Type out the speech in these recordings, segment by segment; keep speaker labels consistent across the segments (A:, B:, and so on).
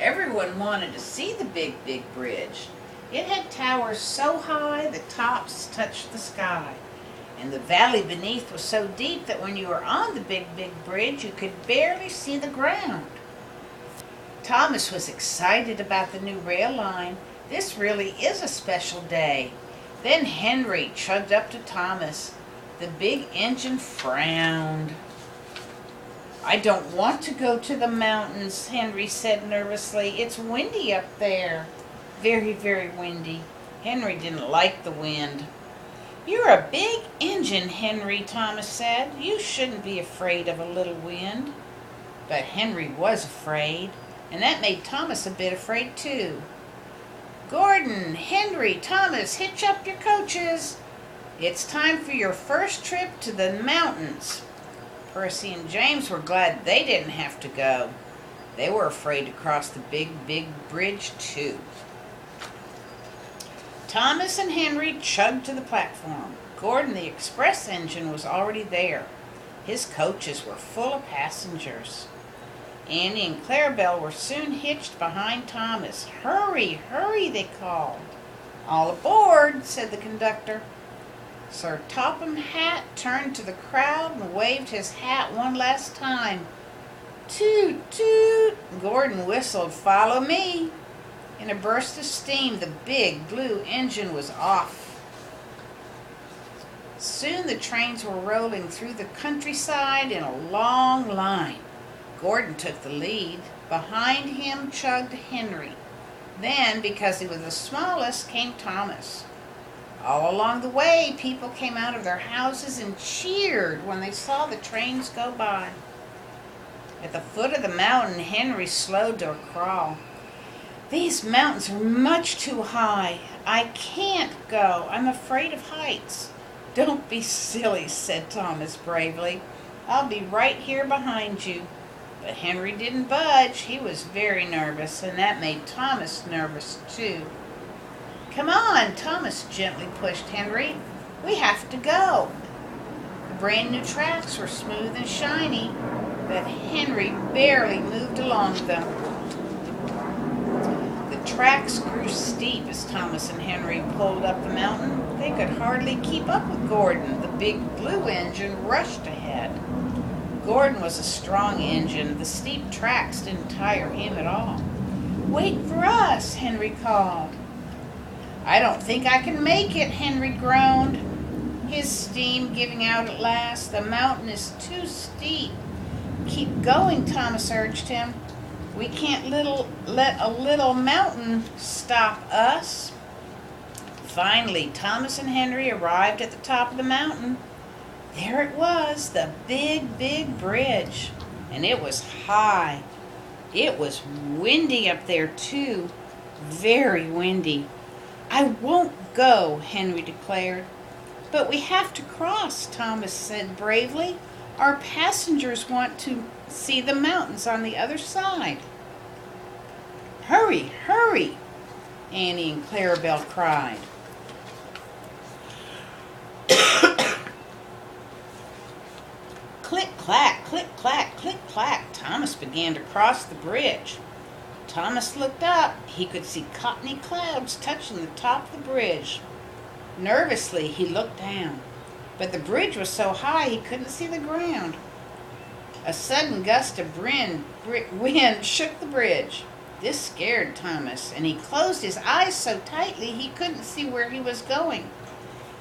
A: Everyone wanted to see the big, big bridge. It had towers so high the tops touched the sky, and the valley beneath was so deep that when you were on the big, big bridge, you could barely see the ground. Thomas was excited about the new rail line. This really is a special day. Then Henry chugged up to Thomas. The big engine frowned. "I don't want to go to the mountains," Henry said nervously. "It's windy up there." Very, very windy. Henry didn't like the wind. "You're a big engine, Henry," Thomas said. "You shouldn't be afraid of a little wind." But Henry was afraid, and that made Thomas a bit afraid too. "Gordon, Henry, Thomas, hitch up your coaches. It's time for your first trip to the mountains." Percy and James were glad they didn't have to go. They were afraid to cross the big, big bridge too. Thomas and Henry chugged to the platform. Gordon, the express engine, was already there. His coaches were full of passengers. Annie and Clarabelle were soon hitched behind Thomas. "Hurry, hurry," they called. "All aboard," said the conductor. Sir Topham Hatt turned to the crowd and waved his hat one last time. "Toot, toot!" Gordon whistled, "Follow me." In a burst of steam, the big blue engine was off. Soon the trains were rolling through the countryside in a long line. Gordon took the lead. Behind him chugged Henry. Then, because he was the smallest, came Thomas. All along the way, people came out of their houses and cheered when they saw the trains go by. At the foot of the mountain, Henry slowed to a crawl. "These mountains are much too high. I can't go. I'm afraid of heights." "Don't be silly," said Thomas bravely. "I'll be right here behind you." But Henry didn't budge. He was very nervous, and that made Thomas nervous too. "Come on," Thomas gently pushed Henry. "We have to go." The brand new tracks were smooth and shiny, but Henry barely moved along them. The tracks grew steep as Thomas and Henry pulled up the mountain. They could hardly keep up with Gordon. The big blue engine rushed ahead. Gordon was a strong engine. The steep tracks didn't tire him at all. "Wait for us," Henry called. "I don't think I can make it," Henry groaned, his steam giving out at last. "The mountain is too steep." "Keep going," Thomas urged him. "We can't let a little mountain stop us." Finally, Thomas and Henry arrived at the top of the mountain. There it was, the big, big bridge, and it was high. It was windy up there too, very windy. "I won't go," Henry declared. "But we have to cross," Thomas said bravely. "Our passengers want to see the mountains on the other side." "Hurry, hurry," Annie and Clarabelle cried. Click, clack, click, clack, click, clack. Thomas began to cross the bridge. Thomas looked up. He could see cottony clouds touching the top of the bridge. Nervously, he looked down, but the bridge was so high he couldn't see the ground. A sudden gust of wind shook the bridge. This scared Thomas, and he closed his eyes so tightly he couldn't see where he was going.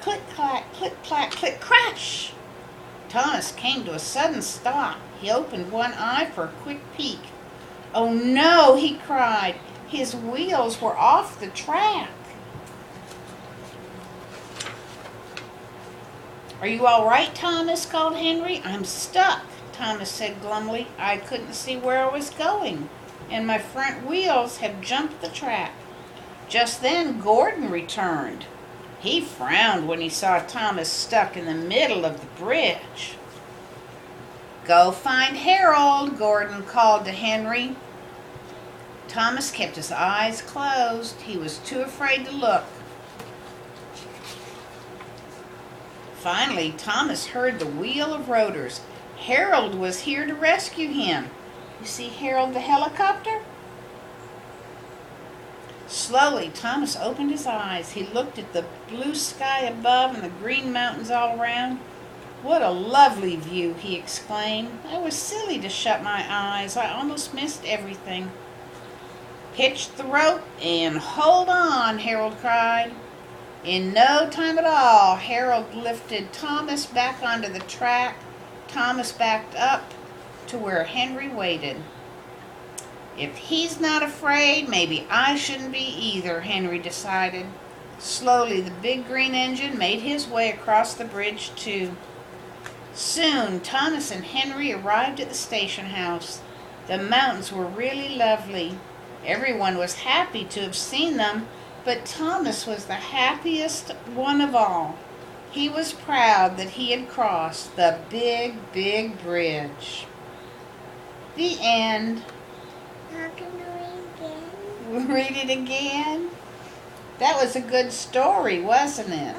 A: Click, clack, click, clack, click, crash! Thomas came to a sudden stop. He opened one eye for a quick peek. "Oh no," he cried. His wheels were off the track. "Are you all right, Thomas?" called Henry. "I'm stuck," Thomas said glumly. "I couldn't see where I was going, and my front wheels have jumped the track." Just then Gordon returned. He frowned when he saw Thomas stuck in the middle of the bridge. "Go find Harold," Gordon called to Henry. Thomas kept his eyes closed. He was too afraid to look. Finally, Thomas heard the wheel of rotors. Harold was here to rescue him. "You see Harold the helicopter?" Slowly, Thomas opened his eyes. He looked at the blue sky above and the green mountains all around. "What a lovely view," he exclaimed. "I was silly to shut my eyes. I almost missed everything." "Hitch the rope and hold on," Harold cried. In no time at all, Harold lifted Thomas back onto the track. Thomas backed up to where Henry waited. "If he's not afraid, maybe I shouldn't be either," Henry decided. Slowly, the big green engine made his way across the bridge, too. Soon, Thomas and Henry arrived at the station house. The mountains were really lovely. Everyone was happy to have seen them, but Thomas was the happiest one of all. He was proud that he had crossed the big, big bridge. The end.
B: How can we again?
A: Read it again. That was a good story, wasn't it?